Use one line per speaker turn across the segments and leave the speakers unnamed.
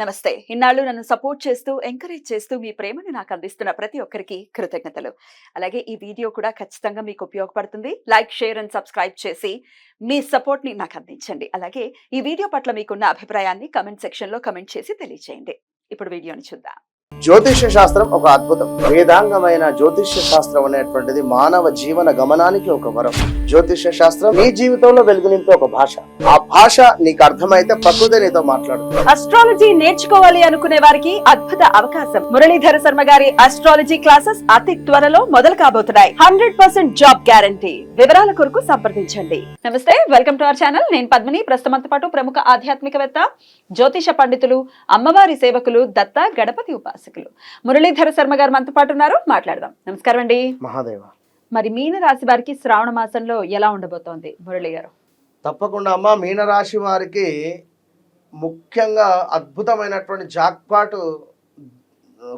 నమస్తే. ఇన్నాళ్ళు నన్ను సపోర్ట్ చేస్తూ, ఎంకరేజ్ చేస్తూ మీ ప్రేమను నాకు అందిస్తున్న ప్రతి ఒక్కరికి కృతజ్ఞతలు. అలాగే ఈ వీడియో కూడా ఖచ్చితంగా మీకు ఉపయోగపడుతుంది. లైక్, షేర్ అండ్ సబ్స్క్రైబ్ చేసి మీ సపోర్ట్‌ని నాకు అందించండి. అలాగే ఈ వీడియో పట్ల మీకున్న అభిప్రాయాన్ని కామెంట్ సెక్షన్‌లో కామెంట్ చేసి తెలియజేయండి. ఇప్పుడు వీడియోని చూద్దాం.
జ్యోతిష్య శాస్త్రం ఒక అద్భుతం. వేదాంగమైన జ్యోతిష్య శాస్త్రం అనేటువంటిది మానవ జీవన గమనానికి ఒక వరం. జ్యోతిష్య శాస్త్రం నీ జీవితంలో వెలుగునింపే ఒక భాష. ఆ భాష నీకు అర్థమైతే ప్రకృతి నీతో మాట్లాడుతుంది.
అస్ట్రాలజీ నేర్చుకోవాలి అనుకునే వారికి అద్భుత అవకాశం. మురళీధర శర్మ గారి అస్ట్రాలజీ క్లాసెస్ అతి త్వరలో మొదలు కాబోతున్నాయి. 100% జాబ్ గ్యారంటీ. వివరాల కొరకు సంప్రదించండి. నమస్తే, వెల్కమ్ టు అవర్ ఛానల్. నేను పద్మిని. ప్రస్తుతంతో పాటు ప్రముఖ ఆధ్యాత్మికవేత్త, జ్యోతిష పండితులు, అమ్మవారి సేవకులు, దత్త గణపతి ఉపాసకులు మురళీధర శర్మ గారు మనతో పాటు ఉన్నారు. మాట్లాడదాం. నమస్కారం అండి.
మహాదేవ.
మరి మీన రాశి వారికి శ్రావణ మాసంలో ఎలా ఉండబోతోంది మురళి గారు?
తప్పకుండా అమ్మ, మీనరాశి వారికి ముఖ్యంగా అద్భుతమైనటువంటి జాక్పాటు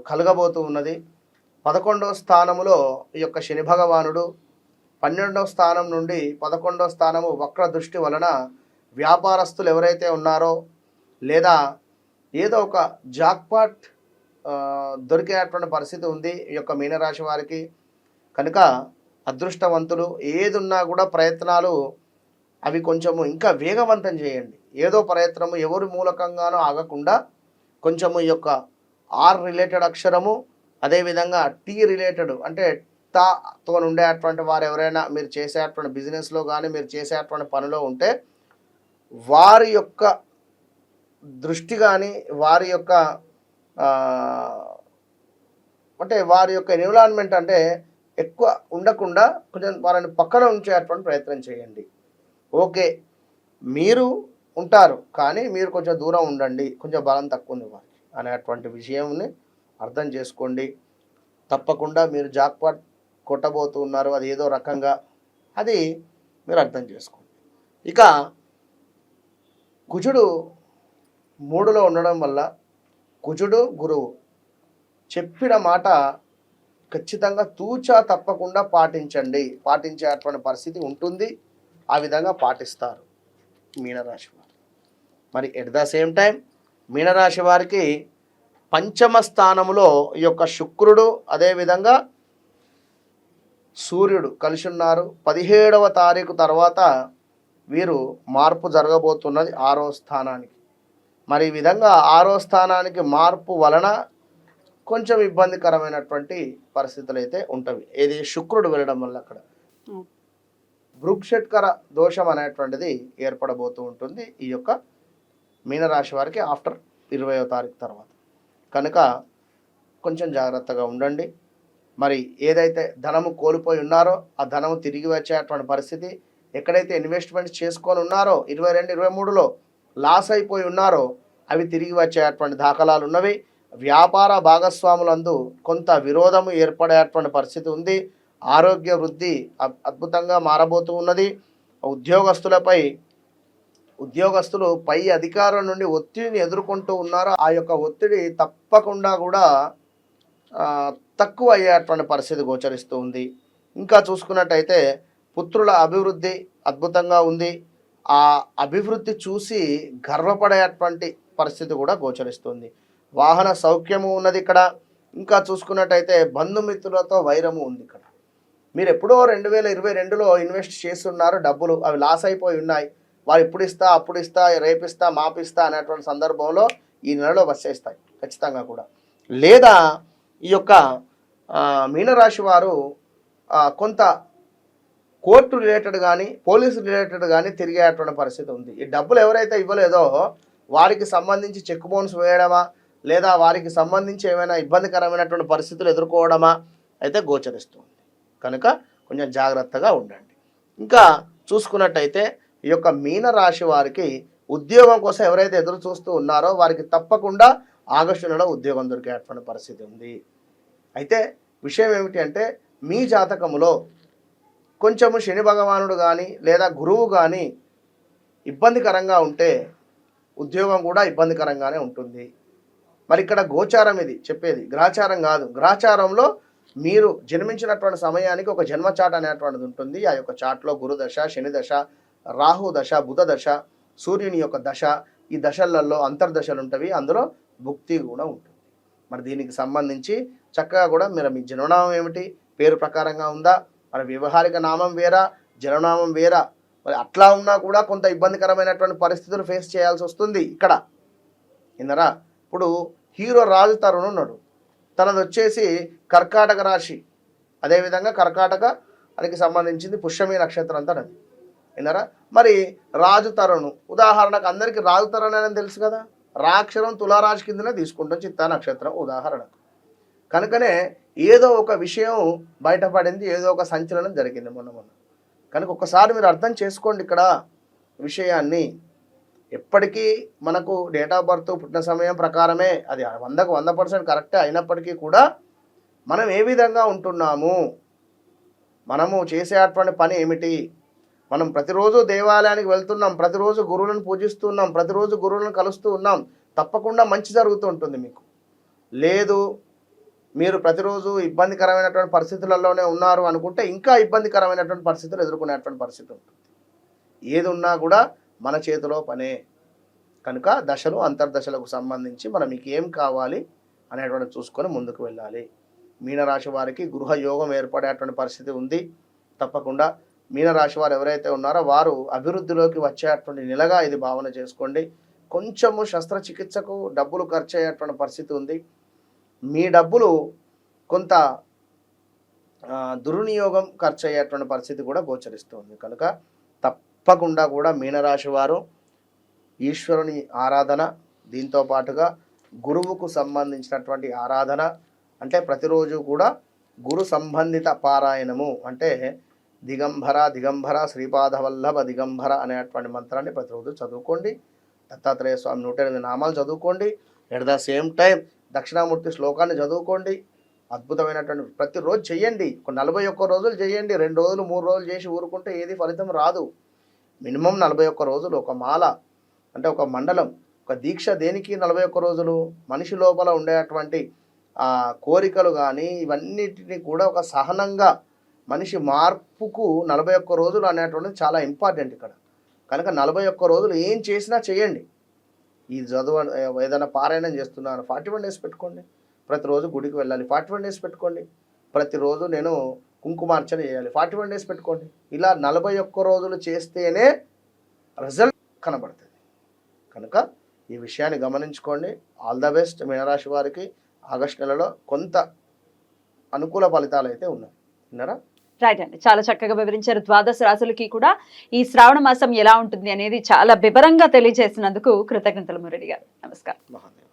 కలగబోతూ ఉన్నది. 11వ స్థానములో ఈ యొక్క శని భగవానుడు 12వ స్థానం నుండి 11వ స్థానము వక్ర దృష్టి వలన వ్యాపారస్తులు ఎవరైతే ఉన్నారో లేదా ఏదో ఒక జాక్పాట్ దొరికేటువంటి పరిస్థితి ఉంది ఈ యొక్క మీనరాశి వారికి. కనుక అదృష్టవంతులు. ఏదున్నా కూడా ప్రయత్నాలు అవి కొంచెము ఇంకా వేగవంతం చేయండి. ఏదో ప్రయత్నము ఎవరి మూలకంగానో ఆగకుండా కొంచెము ఈ యొక్క ఆర్ రిలేటెడ్ అక్షరము, అదేవిధంగా టీ రిలేటెడ్ అంటే తాతో ఉండేటువంటి వారు ఎవరైనా మీరు చేసేటువంటి బిజినెస్లో కానీ మీరు చేసేటువంటి పనిలో ఉంటే వారి యొక్క దృష్టి కానీ వారి యొక్క అంటే వారి యొక్క ఎన్విరాన్మెంట్ అంటే ఎక్కువ ఉండకుండా కొంచెం వారిని పక్కన ఉంచేటువంటి ప్రయత్నం చేయండి. ఓకే, మీరు ఉంటారు కానీ మీరు కొంచెం దూరం ఉండండి, కొంచెం బలం తక్కువ ఉంది వారికి అనేటువంటి విషయంని అర్థం చేసుకోండి. తప్పకుండా మీరు జాక్పాట్ కొట్టబోతున్నారు, అది ఏదో రకంగా అది మీరు అర్థం చేసుకోండి. ఇక కుజుడు 3లో ఉండడం వల్ల కుజుడు గురువు చెప్పిన మాట ఖచ్చితంగా తూచా తప్పకుండా పాటించేటువంటి పరిస్థితి ఉంటుంది. ఆ విధంగా పాటిస్తారు మీనరాశి వారు. మరి ఎట్ ద సేమ్ టైం మీనరాశి వారికి పంచమ స్థానములో ఈ యొక్క శుక్రుడు అదేవిధంగా సూర్యుడు కలిసి ఉన్నారు. 17వ తారీఖు తర్వాత వీరు మార్పు జరగబోతున్నది 6వ స్థానానికి. మరి ఈ విధంగా 6వ స్థానానికి మార్పు వలన కొంచెం ఇబ్బందికరమైనటువంటి పరిస్థితులు అయితే ఉంటవి. ఏది శుక్రుడు వెళ్ళడం వల్ల అక్కడ భృక్షట్కర దోషం అనేటువంటిది ఏర్పడబోతూ ఉంటుంది ఈ యొక్క మీనరాశి వారికి ఆఫ్టర్ 20వ తారీఖు తర్వాత. కనుక కొంచెం జాగ్రత్తగా ఉండండి. మరి ఏదైతే ధనము కోల్పోయి ఉన్నారో ఆ ధనము తిరిగి వచ్చేటువంటి పరిస్థితి, ఎక్కడైతే ఇన్వెస్ట్మెంట్ చేసుకొని ఉన్నారో 22, 23లో లాస్ అయిపోయి ఉన్నారో అవి తిరిగి వచ్చేటువంటి దాఖలాలు ఉన్నవి. వ్యాపార భాగస్వాములందు కొంత విరోధము ఏర్పడేటువంటి పరిస్థితి ఉంది. ఆరోగ్య వృద్ధి అద్భుతంగా మారబోతూ ఉన్నది. ఉద్యోగస్తులు పై అధికారుల నుండి ఒత్తిడిని ఎదుర్కొంటూ ఉన్నారు. ఆ యొక్క ఒత్తిడి తప్పకుండా కూడా తక్కువ అయ్యేటువంటి పరిస్థితి గోచరిస్తూ ఉంది. ఇంకా చూసుకున్నట్టయితే పుత్రుల అభివృద్ధి అద్భుతంగా ఉంది. ఆ అభివృద్ధి చూసి గర్వపడేటువంటి పరిస్థితి కూడా గోచరిస్తుంది. వాహన సౌఖ్యము ఉన్నది ఇక్కడ. ఇంకా చూసుకున్నట్టయితే బంధుమిత్రులతో వైరము ఉంది ఇక్కడ. మీరు ఎప్పుడో 2022లో ఇన్వెస్ట్ చేస్తున్నారు డబ్బులు, అవి లాస్ అయిపోయి ఉన్నాయి. వారు ఇప్పుడు ఇస్తా అప్పుడు ఇస్తా రేపిస్తా మాపిస్తా అనేటువంటి సందర్భంలో ఈ నెలలో వచ్చేస్తాయి ఖచ్చితంగా కూడా. లేదా ఈ యొక్క మీనరాశి వారు కొంత కోర్టు రిలేటెడ్ కానీ పోలీసు రిలేటెడ్ కానీ తిరిగేటువంటి పరిస్థితి ఉంది. ఈ డబ్బులు ఎవరైతే ఇవ్వలేదో వారికి సంబంధించి చెక్ బౌన్స్ వేయడమా లేదా వారికి సంబంధించి ఏమైనా ఇబ్బందికరమైనటువంటి పరిస్థితులు ఎదుర్కోవడమా అయితే గోచరిస్తుంది. కనుక కొంచెం జాగ్రత్తగా ఉండండి. ఇంకా చూసుకున్నట్టయితే ఈ యొక్క మీనరాశి వారికి ఉద్యోగం కోసం ఎవరైతే ఎదురు చూస్తూ ఉన్నారో వారికి తప్పకుండా ఆగస్టు నెలలో ఉద్యోగం దొరికేటువంటి పరిస్థితి ఉంది. అయితే విషయం ఏమిటి అంటే మీ జాతకములో కొంచెము శని భగవానుడు కానీ లేదా గురువు కానీ ఇబ్బందికరంగా ఉంటే ఉద్యోగం కూడా ఇబ్బందికరంగానే ఉంటుంది. మరి ఇక్కడ గోచారం ఇది చెప్పేది, గ్రహచారం కాదు. గ్రహచారంలో మీరు జన్మించినటువంటి సమయానికి ఒక జన్మ చాట్ అనేటువంటిది ఉంటుంది. ఆ యొక్క చాట్లో గురు దశ, శని దశ, రాహు దశ, బుధ దశ, సూర్యుని యొక్క దశ, ఈ దశలలో అంతర్దశలు ఉంటవి. అందులో భుక్తి కూడా ఉంటుంది. మరి దీనికి సంబంధించి చక్కగా కూడా మీరు మీ జన్మనామం ఏమిటి, పేరు ప్రకారంగా ఉందా, మరి వ్యవహారిక నామం వేరా, జన్మనామం వేరా, మరి అట్లా ఉన్నా కూడా కొంత ఇబ్బందికరమైనటువంటి పరిస్థితులు ఫేస్ చేయాల్సి వస్తుంది ఇక్కడ. విన్నారా? ఇప్పుడు హీరో రాజు తరుణ్ ఉన్నాడు, తనది వచ్చేసి కర్కాటక రాశి, అదేవిధంగా కర్కాటకానికి సంబంధించింది పుష్యమి నక్షత్రం అంతా అది. విన్నారా? మరి రాజు తరుణ్ ఉదాహరణకు అందరికీ రాజు తరుణ్ అని తెలుసు కదా, రాక్షరం తులారాశి కిందనే తీసుకుంటాం, చిత్తా నక్షత్రం ఉదాహరణకు. కనుకనే ఏదో ఒక విషయం బయటపడింది, ఏదో ఒక సంచలనం జరిగింది మొన్న. కనుక ఒకసారి మీరు అర్థం చేసుకోండి ఇక్కడ విషయాన్ని. ఎప్పటికీ మనకు డేట్ ఆఫ్ బర్త్ పుట్టిన సమయం ప్రకారమే అది 100కు 100% కరెక్టే అయినప్పటికీ కూడా మనం ఏ విధంగా ఉంటున్నాము, మనము చేసేటువంటి పని ఏమిటి, మనం ప్రతిరోజు దేవాలయానికి వెళ్తున్నాం, ప్రతిరోజు గురువులను పూజిస్తున్నాం, ప్రతిరోజు గురువులను కలుస్తూ ఉన్నాం, తప్పకుండా మంచి జరుగుతూ ఉంటుంది మీకు. లేదు మీరు ప్రతిరోజు ఇబ్బందికరమైనటువంటి పరిస్థితులలోనే ఉన్నారు అనుకుంటే ఇంకా ఇబ్బందికరమైనటువంటి పరిస్థితులు ఎదుర్కొనేటువంటి పరిస్థితి ఉంటుంది. ఏది ఉన్నా కూడా మన చేతిలో పనే. కనుక దశలు అంతర్దశలకు సంబంధించి మనం మీకు ఏం కావాలి అనేటువంటి చూసుకొని ముందుకు వెళ్ళాలి. మీనరాశి వారికి గృహయోగం ఏర్పడేటువంటి పరిస్థితి ఉంది. తప్పకుండా మీనరాశి వారు ఎవరైతే ఉన్నారో వారు అభివృద్ధిలోకి వచ్చేటువంటి నెలగా ఇది భావన చేసుకోండి. కొంచెము శస్త్రచికిత్సకు డబ్బులు ఖర్చు అయ్యేటువంటి పరిస్థితి ఉంది. మీ డబ్బులు కొంత దుర్వినియోగం ఖర్చు అయ్యేటువంటి పరిస్థితి కూడా గోచరిస్తుంది. కనుక తప్పకుండా కూడా మీనరాశి వారు ఈశ్వరుని ఆరాధన, దీంతో పాటుగా గురువుకు సంబంధించినటువంటి ఆరాధన, అంటే ప్రతిరోజు కూడా గురు సంబంధిత పారాయణము, అంటే దిగంబర శ్రీపాదవల్లభ దిగంబర అనేటువంటి మంత్రాన్ని ప్రతిరోజు చదువుకోండి. దత్తాత్రేయ స్వామి 108 నామాలు చదువుకోండి. At the same time Dakshinamurthy శ్లోకాన్ని చదువుకోండి. అద్భుతమైనటువంటి ప్రతిరోజు చెయ్యండి. ఒక 41 రోజులు చేయండి. 2 రోజులు 3 రోజులు చేసి ఊరుకుంటే ఏది ఫలితం రాదు. మినిమం 41 రోజులు ఒక మాల, అంటే ఒక మండలం, ఒక దీక్ష. దేనికి 41 రోజులు? మనిషి లోపల ఉండేటువంటి కోరికలు కానీ ఇవన్నిటిని కూడా ఒక సహనంగా మనిషి మార్పుకు 41 రోజులు అనేటువంటిది చాలా ఇంపార్టెంట్ ఇక్కడ. కనుక 41 రోజులు ఏం చేసినా చేయండి. ఈ చదువు ఏదైనా పారాయణం చేస్తున్నాను 41 డేస్ పెట్టుకోండి. ప్రతిరోజు గుడికి వెళ్ళాలి 41 డేస్ పెట్టుకోండి. ప్రతిరోజు నేను కుంకుమార్చన చేయాలి 41 డేస్ పెట్టుకోండి. ఇలా 41 రోజులు చేస్తేనే రిజల్ట్ కనబడుతుంది. కనుక ఈ విషయాన్ని గమనించుకోండి. ఆల్ ద బెస్ట్ మీనరాశి వారికి. ఆగస్టు నెలలో కొంత అనుకూల ఫలితాలు అయితే ఉన్నాయి. విన్నారా?
రైట్ అండి, చాలా చక్కగా వివరించారు. ద్వాదశ రాశులకి కూడా ఈ శ్రావణ మాసం ఎలా ఉంటుంది అనేది చాలా వివరంగా తెలియజేసినందుకు కృతజ్ఞతలు మురళి గారు. నమస్కారం.
మహాదేవ్.